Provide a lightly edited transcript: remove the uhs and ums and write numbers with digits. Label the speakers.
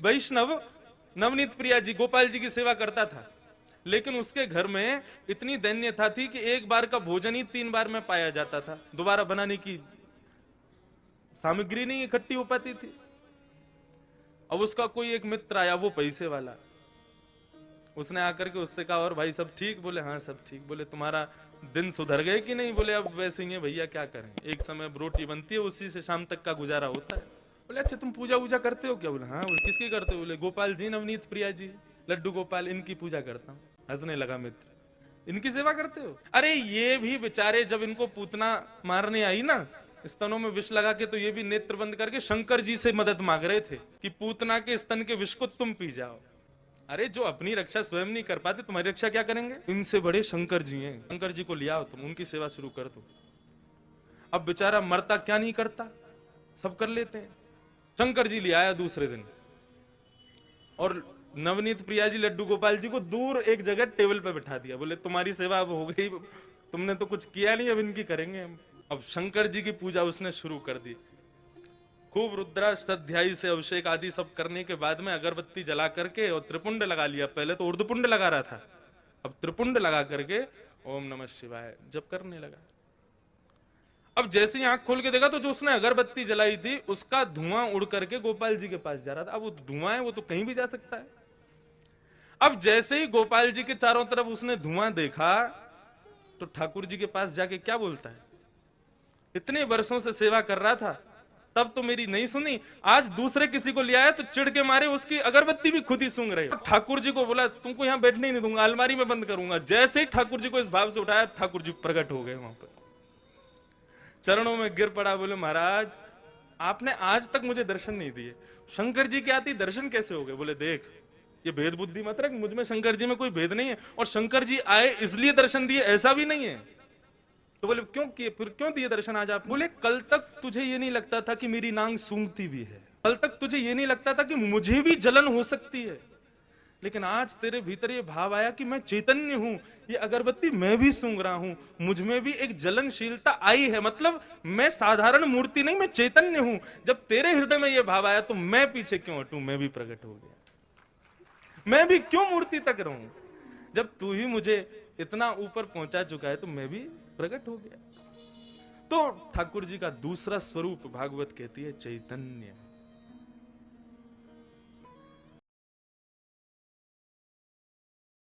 Speaker 1: वैष्णव नवनीत प्रिया जी गोपाल जी की सेवा करता था, लेकिन उसके घर में इतनी दैन्यता थी कि एक बार का भोजन ही 3 बार में पाया जाता था, दोबारा बनाने की सामग्री नहीं इकट्ठी हो पाती थी। अब उसका कोई एक मित्र आया, वो पैसे वाला, उसने आकर के उससे कहा और भाई सब ठीक? बोले हाँ सब ठीक। बोले तुम्हारा दिन सुधर गए कि नहीं? बोले अब वैसे ही है भैया, क्या करें, एक समय रोटी बनती है उसी से शाम तक का गुजारा होता है। बोले अच्छा तुम पूजा वूजा करते हो क्या? बोले हाँ। बोले किसकी करते हो? बोले गोपाल जी, नवनीत प्रिया जी, लड्डू गोपाल, इनकी पूजा करता हूँ। हंसने लगा मित्र, इनकी सेवा करते हो? अरे ये भी बेचारे जब इनको पूतना मारने आई ना, स्तनों में विष लगा के, तो ये भी नेत्र बंद करके शंकर जी से मदद मांग रहे थे कि पूतना के स्तन के विष को तुम पी जाओ। अरे जो अपनी रक्षा स्वयं नहीं कर पाते, तुम्हारी रक्षा क्या करेंगे? इनसे बड़े शंकर जी हैं, शंकर जी को ले आओ, तुम उनकी सेवा शुरू कर दो। अब बेचारा मरता क्या नहीं करता, सब कर लेते हैं। शंकर जी ले आया दूसरे दिन, और नवनीत प्रिया जी लड्डू गोपाल जी को दूर एक जगह टेबल पे बिठा दिया। बोले तुम्हारी सेवा अब हो गई, तुमने तो कुछ किया नहीं, अब इनकी करेंगे हम। अब शंकर जी की पूजा उसने शुरू कर दी, खूब रुद्राष्टाध्यायी से अभिषेक आदि सब करने के बाद में अगरबत्ती जला करके और त्रिपुंड लगा लिया। पहले तो ऊर्ध्वपुंड लगा रहा था, अब त्रिपुंड लगा करके ओम नमः शिवाय जप करने लगा। अब जैसे ही आंख खोल के देखा तो जो उसने अगरबत्ती जलाई थी उसका धुआं उड़ करके गोपाल जी के पास जा रहा था। अब वो धुआं है, वो तो कहीं भी जा सकता है। अब जैसे ही गोपाल जी के चारों तरफ उसने धुआं देखा तो ठाकुर जी के पास जाके क्या बोलता है, इतने वर्षों से सेवा कर रहा था, तब तो मेरी नहीं सुनी, आज दूसरे किसी को ले आया तो चिढ़ के मारे उसकी अगरबत्ती भी खुद ही सूंघ रहे हो। ठाकुर जी को बोला तुमको यहां बैठने ही नहीं दूंगा, अलमारी में बंद करूंगा। जैसे ही ठाकुर जी को इस भाव से उठाया, ठाकुर जी प्रकट हो गए वहां पर, चरणों में गिर पड़ा। बोले महाराज आपने आज तक मुझे दर्शन नहीं दिए। शंकर जी के आती दर्शन कैसे हो गए? बोले देख ये भेद बुद्धि मत रख, मुझ में शंकर जी में कोई भेद नहीं है, और शंकर जी आए इसलिए दर्शन दिए ऐसा भी नहीं है। तो बोले क्यों किए, फिर क्यों दिए दर्शन आज आप? बोले कल तक तुझे ये नहीं लगता था कि मेरी नांग सूंघती भी है, कल तक तुझे ये नहीं लगता था कि मुझे भी जलन हो सकती है, लेकिन आज तेरे भीतर ये भाव आया कि मैं चैतन्य हूं, ये अगरबत्ती मैं भी सूंघ रहा हूं, मुझ में भी एक जलनशीलता आई है, मतलब मैं साधारण मूर्ति नहीं, मैं चैतन्य हूं। जब तेरे हृदय में ये भाव आया तो मैं पीछे क्यों हटूं, मैं भी प्रकट हो गया, मैं भी क्यों मूर्ति तक रहूं? जब तू ही मुझे इतना ऊपर पहुंचा चुका है तो मैं भी प्रकट हो गया। तो ठाकुर जी का दूसरा स्वरूप भागवत कहती है चैतन्य।